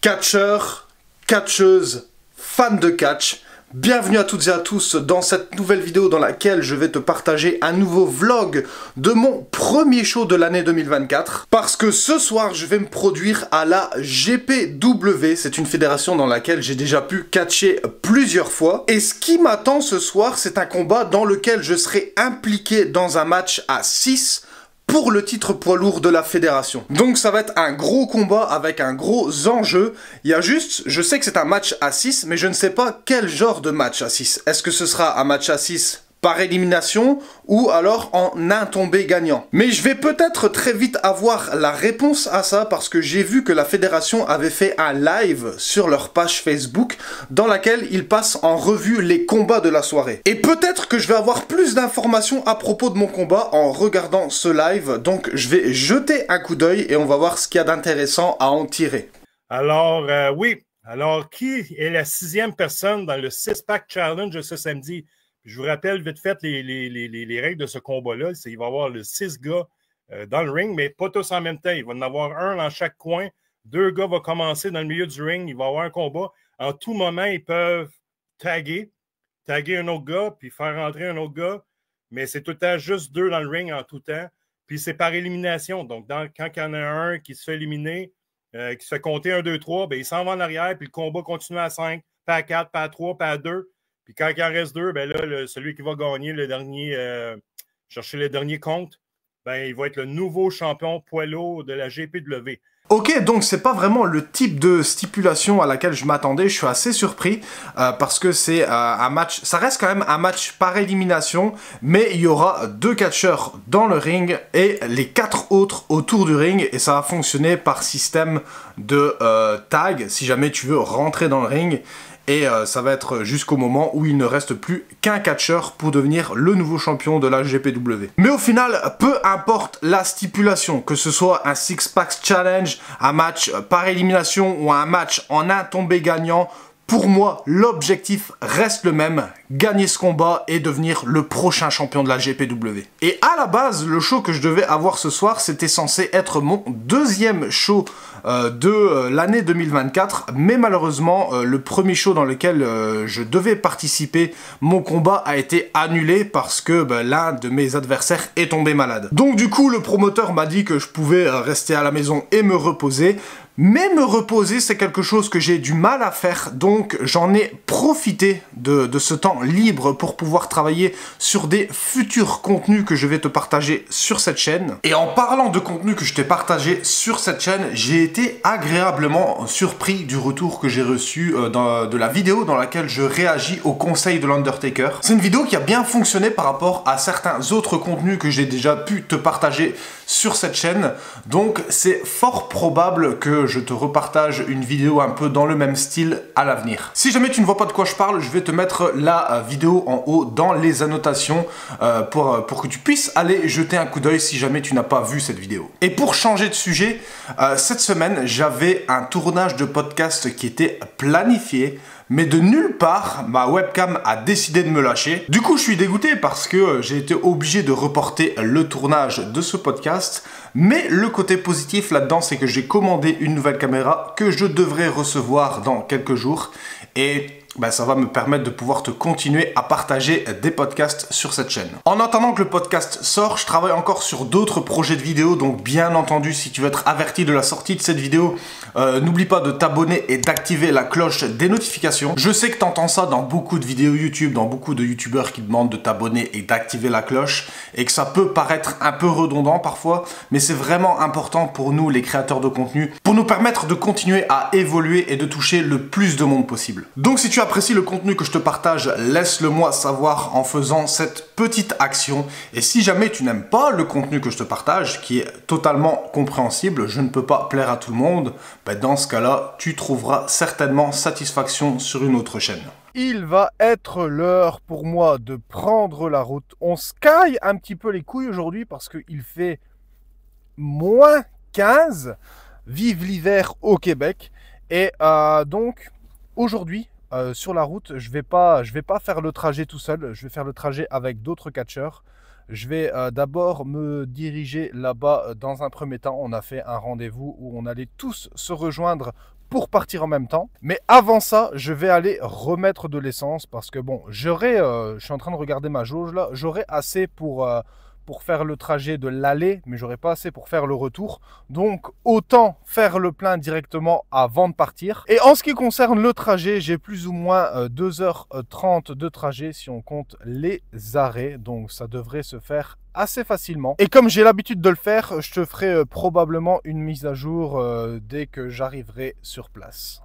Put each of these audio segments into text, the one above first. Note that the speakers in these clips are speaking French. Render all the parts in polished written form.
Catcheurs, catcheuses, fans de catch, bienvenue à toutes et à tous dans cette nouvelle vidéo dans laquelle je vais te partager un nouveau vlog de mon premier show de l'année 2024. Parce que ce soir, je vais me produire à la GPW, c'est une fédération dans laquelle j'ai déjà pu catcher plusieurs fois. Et ce qui m'attend ce soir, c'est un combat dans lequel je serai impliqué dans un match à 6 pour le titre poids lourd de la fédération. Donc ça va être un gros combat avec un gros enjeu. Il y a juste, je sais que c'est un match à 6, mais je ne sais pas quel genre de match à 6. Est-ce que ce sera un match à 6 par élimination ou alors en un tombé gagnant? Mais je vais peut-être très vite avoir la réponse à ça parce que j'ai vu que la fédération avait fait un live sur leur page Facebook dans laquelle ils passent en revue les combats de la soirée. Et peut-être que je vais avoir plus d'informations à propos de mon combat en regardant ce live, donc je vais jeter un coup d'œil et on va voir ce qu'il y a d'intéressant à en tirer. Alors, oui. Alors, qui est la 6e personne dans le 6-pack challenge ce samedi? Je vous rappelle vite fait les règles de ce combat-là. Il va y avoir le 6 gars dans le ring, mais pas tous en même temps. Il va y en avoir un dans chaque coin. 2 gars vont commencer dans le milieu du ring. Il va y avoir un combat. En tout moment, ils peuvent taguer un autre gars, puis faire rentrer un autre gars. Mais c'est tout le temps juste 2 dans le ring en tout temps. Puis c'est par élimination. Donc, quand il y en a un qui se fait éliminer, qui se fait compter 1, 2, 3, bien, il s'en va en arrière, puis le combat continue à 5, pas à 4, pas à 3, pas à 2. Puis quand il en reste 2, ben là, celui qui va gagner le dernier, chercher le dernier compte, ben il va être le nouveau champion poids lourd de la GPW. Ok, donc c'est pas vraiment le type de stipulation à laquelle je m'attendais, je suis assez surpris parce que c'est un match, ça reste quand même un match par élimination, mais il y aura 2 catcheurs dans le ring et les 4 autres autour du ring et ça va fonctionner par système de tag si jamais tu veux rentrer dans le ring. Et ça va être jusqu'au moment où il ne reste plus qu'un catcheur pour devenir le nouveau champion de la GPW. Mais au final, peu importe la stipulation, que ce soit un 6-pack challenge, un match par élimination ou un match en un tombé gagnant, pour moi, l'objectif reste le même, gagner ce combat et devenir le prochain champion de la GPW. Et à la base, le show que je devais avoir ce soir, c'était censé être mon 2e show de l'année 2024, mais malheureusement, le premier show dans lequel je devais participer, mon combat a été annulé parce que l'un de mes adversaires est tombé malade. Donc du coup, le promoteur m'a dit que je pouvais rester à la maison et me reposer. Mais me reposer, c'est quelque chose que j'ai du mal à faire, donc j'en ai profité de ce temps libre pour pouvoir travailler sur des futurs contenus que je vais te partager sur cette chaîne. Et en parlant de contenus que je t'ai partagé sur cette chaîne, j'ai été agréablement surpris du retour que j'ai reçu de la vidéo dans laquelle je réagis au conseil de l'Undertaker. C'est une vidéo qui a bien fonctionné par rapport à certains autres contenus que j'ai déjà pu te partager sur cette chaîne, donc c'est fort probable que je te repartage une vidéo un peu dans le même style à l'avenir. Si jamais tu ne vois pas de quoi je parle, je vais te mettre la vidéo en haut dans les annotations pour que tu puisses aller jeter un coup d'œil si jamais tu n'as pas vu cette vidéo. Et pour changer de sujet, cette semaine, j'avais un tournage de podcast qui était planifié, mais de nulle part, ma webcam a décidé de me lâcher. Du coup, je suis dégoûté parce que j'ai été obligé de reporter le tournage de ce podcast. Mais le côté positif là-dedans, c'est que j'ai commandé une nouvelle caméra que je devrais recevoir dans quelques jours. Et ça va me permettre de pouvoir te continuer à partager des podcasts sur cette chaîne. En attendant que le podcast sort, je travaille encore sur d'autres projets de vidéos, donc bien entendu, si tu veux être averti de la sortie de cette vidéo, n'oublie pas de t'abonner et d'activer la cloche des notifications. Je sais que tu entends ça dans beaucoup de vidéos YouTube, dans beaucoup de youtubeurs qui demandent de t'abonner et d'activer la cloche, et que ça peut paraître un peu redondant parfois, mais c'est vraiment important pour nous, les créateurs de contenu, pour nous permettre de continuer à évoluer et de toucher le plus de monde possible. Donc si tu apprécies le contenu que je te partage, laisse-le moi savoir en faisant cette petite action. Et si jamais tu n'aimes pas le contenu que je te partage, qui est totalement compréhensible, je ne peux pas plaire à tout le monde, dans ce cas-là, tu trouveras certainement satisfaction sur une autre chaîne. Il va être l'heure pour moi de prendre la route. On se caille un petit peu les couilles aujourd'hui parce qu'il fait moins 15. Vive l'hiver au Québec. Et donc, aujourd'hui, sur la route, je vais pas faire le trajet tout seul. Je vais faire le trajet avec d'autres catcheurs. Je vais d'abord me diriger là-bas dans un premier temps. On a fait un rendez-vous où on allait tous se rejoindre pour partir en même temps. Mais avant ça, je vais aller remettre de l'essence parce que bon, je suis en train de regarder ma jauge là, j'aurai assez pour faire le trajet de l'aller, mais j'aurai pas assez pour faire le retour. Donc autant faire le plein directement avant de partir. Et en ce qui concerne le trajet, j'ai plus ou moins 2h30 de trajet si on compte les arrêts. Donc ça devrait se faire assez facilement. Et comme j'ai l'habitude de le faire, je te ferai probablement une mise à jour dès que j'arriverai sur place.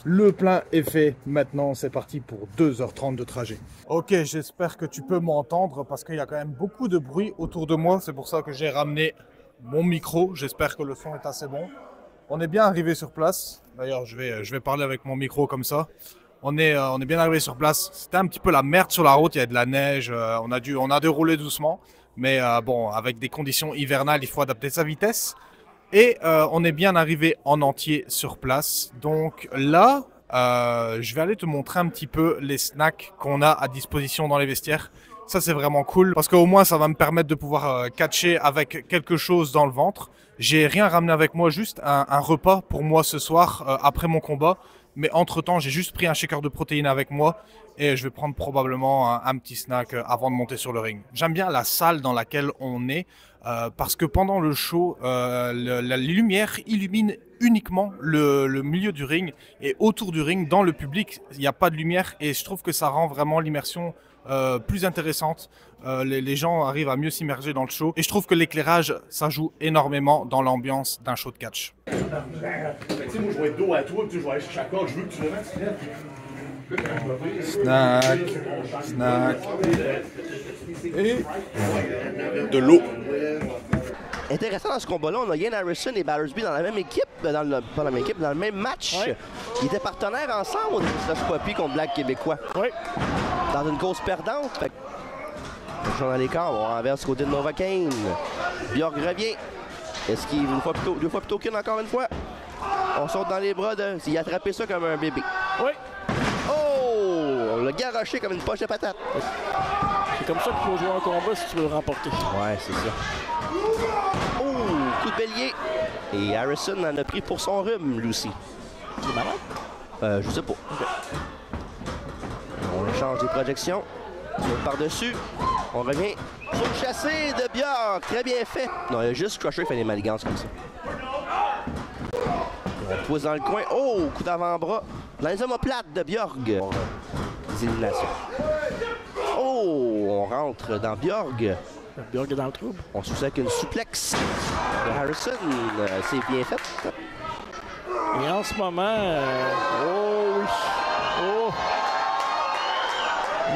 Le plein est fait, maintenant c'est parti pour 2h30 de trajet. Ok, j'espère que tu peux m'entendre parce qu'il y a quand même beaucoup de bruit autour de moi. C'est pour ça que j'ai ramené mon micro. J'espère que le son est assez bon. On est bien arrivé sur place. D'ailleurs, je vais parler avec mon micro comme ça. On est bien arrivé sur place. C'était un petit peu la merde sur la route. Il y a de la neige. On a dû rouler doucement. Mais bon, avec des conditions hivernales, il faut adapter sa vitesse. Et on est bien arrivé en entier sur place. Donc là, je vais aller te montrer un petit peu les snacks qu'on a à disposition dans les vestiaires. Ça, c'est vraiment cool parce qu'au moins, ça va me permettre de pouvoir catcher avec quelque chose dans le ventre. J'ai rien ramené avec moi, juste un repas pour moi ce soir après mon combat. Mais entre-temps, j'ai juste pris un shaker de protéines avec moi et je vais prendre probablement un petit snack avant de monter sur le ring. J'aime bien la salle dans laquelle on est parce que pendant le show, la lumière illumine uniquement le milieu du ring et autour du ring, dans le public, il n'y a pas de lumière et je trouve que ça rend vraiment l'immersion plus intéressante. Les gens arrivent à mieux s'immerger dans le show et je trouve que l'éclairage, ça joue énormément dans l'ambiance d'un show de catch. Tu sais, moi, je vais être dos à toi, puis je vais aller chaque je veux que tu le mettes. Snack, snack et De l'eau. Intéressant dans ce combat-là, on a Ian Harrison et Battersby dans la même équipe, dans le même match. Ouais. Ils étaient partenaires ensemble au début de ce Poppy contre Black Québécois. Oui. Dans une cause perdante. Fait que, dans les camps, on renverse côté de Novocaine. Bjork revient. Esquive deux fois plutôt qu'une encore une fois. On saute dans les bras de... Il a attrapé ça comme un bébé. Oui. Oh! On l'a garoché comme une poche de patate. C'est comme ça qu'il faut jouer un combat si tu veux le remporter. Ouais, c'est ça. Oh! Coup de bélier. Et Harrison en a pris pour son rhume, lui aussi. Il est malade? Je sais pas. Okay. On échange des projections. Par-dessus. On revient sur le chassé de Bjork. Très bien fait. Non, il y a juste Crusher qui fait des manigances comme ça. On pousse dans le coin. Oh! Coup d'avant-bras. Dans les omoplates de Bjork. Des éliminations. Oh! On rentre dans Bjork. Bjork est dans le trouble. On se fait avec une suplex de Harrison. C'est bien fait. Et en ce moment... oh oui! Oh!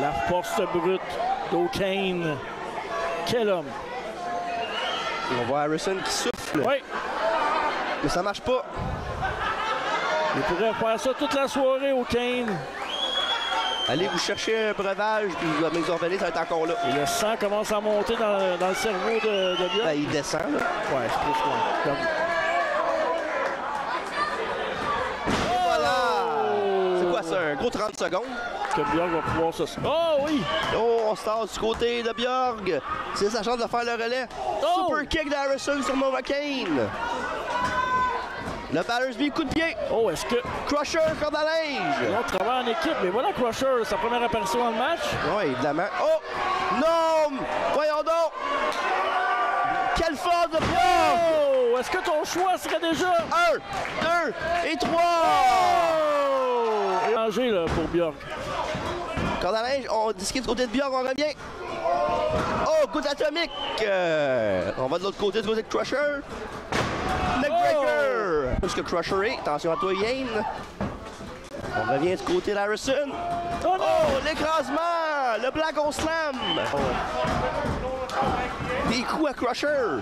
La force brute d'O'Kane. Quel homme! On voit Harrison qui souffle. Oui. Mais ça marche pas. Il pourrait faire ça toute la soirée, O'Kane. Allez vous chercher un breuvage, puis vous m'exorbeller, ça va être encore là. Et le sang commence à monter dans le cerveau de Bjork. Ben, il descend, là. Ouais, c'est plus loin. Comme... Et voilà! C'est quoi ça, un gros 30 secondes? Que Bjork va pouvoir se... Oh oui! Oh, on se tasse du côté de Bjork. C'est sa chance de faire le relais. Oh! Super kick d'Harrison sur Novocaine. Le Battersby, coup de pied. Oh, est-ce que... Crusher, corde à linge. On travaille en équipe, mais voilà Crusher, sa première apparition dans le match. Oui, évidemment. Oh! Non! Voyons donc! Quelle force de Bjork! Oh! Est-ce que ton choix serait déjà... 1, 2 et 3! Oh! Et danger, là, pour Bjork. Corde à linge, on discute du côté de Bjork, on revient. Oh, coup atomique! On va de l'autre côté, du côté de Crusher. Neckbreaker! Parce que Crusher est, attention à toi, Yane. On revient du côté d'Harrison. Oh, oh l'écrasement! Le Black Hole Slam! Oh. Des coups à Crusher.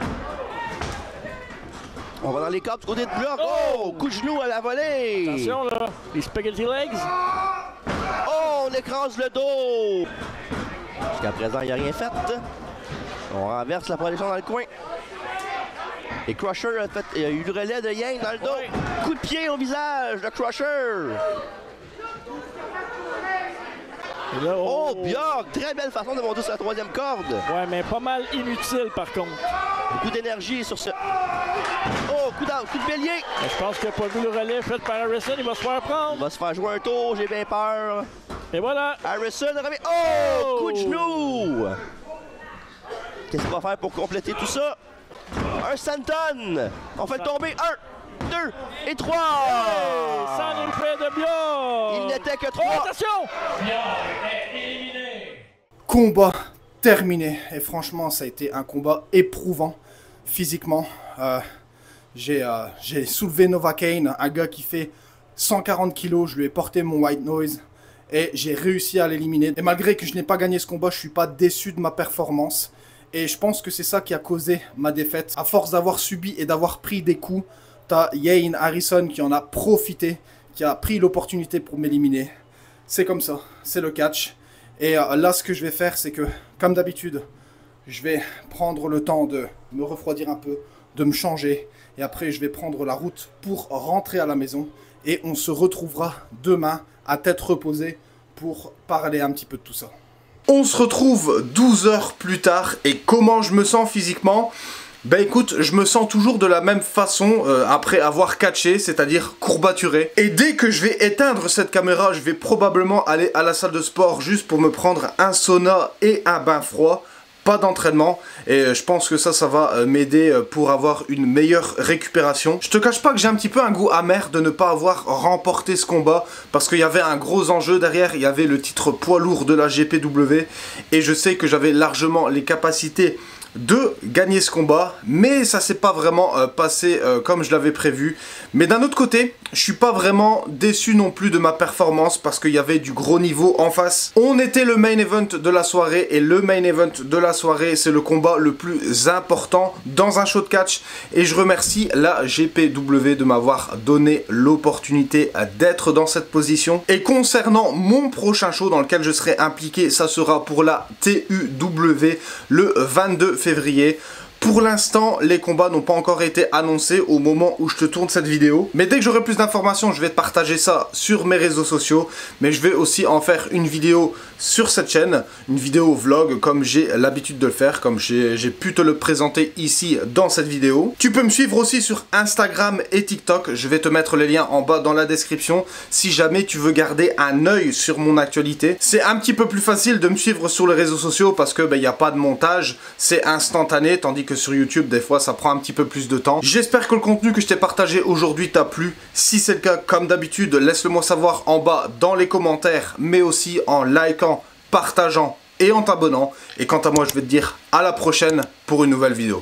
On va dans les corps du côté de Bjork. Oh! Coup de genou à la volée! Attention, là, les spaghetti legs. Oh, on écrase le dos! Jusqu'à présent, il n'y a rien fait. On renverse la protection dans le coin. Et Crusher il y a eu le relais de Yane dans le dos. Ouais. Coup de pied au visage de Crusher. Et là, Oh, Bjork, très belle façon de monter sur la troisième corde. Ouais, mais pas mal inutile par contre. Beaucoup d'énergie sur ce... Oh, coup de bélier. Mais je pense qu'il n'a pas vu le relais fait par Harrison. Il va se faire Il prendre. va se faire jouer un tour, j'ai bien peur. Et voilà. Harrison revient. Oh, coup de genou. Qu'est-ce qu'il va faire pour compléter tout ça? Un senton. On fait le tomber. 1, 2 et 3. Sans l'effet de Bjork. Il n'était que Oh, 3. attention. Combat terminé. Et franchement, ça a été un combat éprouvant physiquement. J'ai soulevé Novocaine, un gars qui fait 140 kilos. Je lui ai porté mon white noise et j'ai réussi à l'éliminer. Et malgré que je n'ai pas gagné ce combat, je suis pas déçu de ma performance. Et je pense que c'est ça qui a causé ma défaite. À force d'avoir subi et d'avoir pris des coups, t'as Yane Harrison qui en a profité, qui a pris l'opportunité pour m'éliminer. C'est comme ça, c'est le catch. Et là, ce que je vais faire, c'est que, comme d'habitude, je vais prendre le temps de me refroidir un peu, de me changer. Et après, je vais prendre la route pour rentrer à la maison. Et on se retrouvera demain à tête reposée pour parler un petit peu de tout ça. On se retrouve 12 heures plus tard et comment je me sens physiquement? Ben écoute, je me sens toujours de la même façon après avoir catché, c'est-à-dire courbaturé. Et dès que je vais éteindre cette caméra, je vais probablement aller à la salle de sport juste pour me prendre un sauna et un bain froid. Pas d'entraînement et je pense que ça va m'aider pour avoir une meilleure récupération. Je te cache pas que j'ai un petit peu un goût amer de ne pas avoir remporté ce combat parce qu'il y avait un gros enjeu derrière, il y avait le titre poids lourd de la GPW et je sais que j'avais largement les capacités de gagner ce combat, mais ça s'est pas vraiment passé comme je l'avais prévu. Mais d'un autre côté, je suis pas vraiment déçu non plus de ma performance parce qu'il y avait du gros niveau en face. On était le main event de la soirée et le main event de la soirée, c'est le combat le plus important dans un show de catch et je remercie la GPW de m'avoir donné l'opportunité d'être dans cette position. Et concernant mon prochain show dans lequel je serai impliqué, ça sera pour la TUW le 22 février. Pour l'instant, les combats n'ont pas encore été annoncés au moment où je te tourne cette vidéo. Mais dès que j'aurai plus d'informations, je vais te partager ça sur mes réseaux sociaux. Mais je vais aussi en faire une vidéo sur cette chaîne, une vidéo vlog comme j'ai l'habitude de le faire, comme j'ai pu te le présenter ici dans cette vidéo. Tu peux me suivre aussi sur Instagram et TikTok. Je vais te mettre les liens en bas dans la description si jamais tu veux garder un œil sur mon actualité. C'est un petit peu plus facile de me suivre sur les réseaux sociaux parce que il n'y a pas de montage, c'est instantané, tandis que sur YouTube, des fois, ça prend un petit peu plus de temps. J'espère que le contenu que je t'ai partagé aujourd'hui t'a plu. Si c'est le cas, comme d'habitude, laisse-le moi savoir en bas dans les commentaires, mais aussi en likant, partageant et en t'abonnant. Et quant à moi, je vais te dire à la prochaine pour une nouvelle vidéo.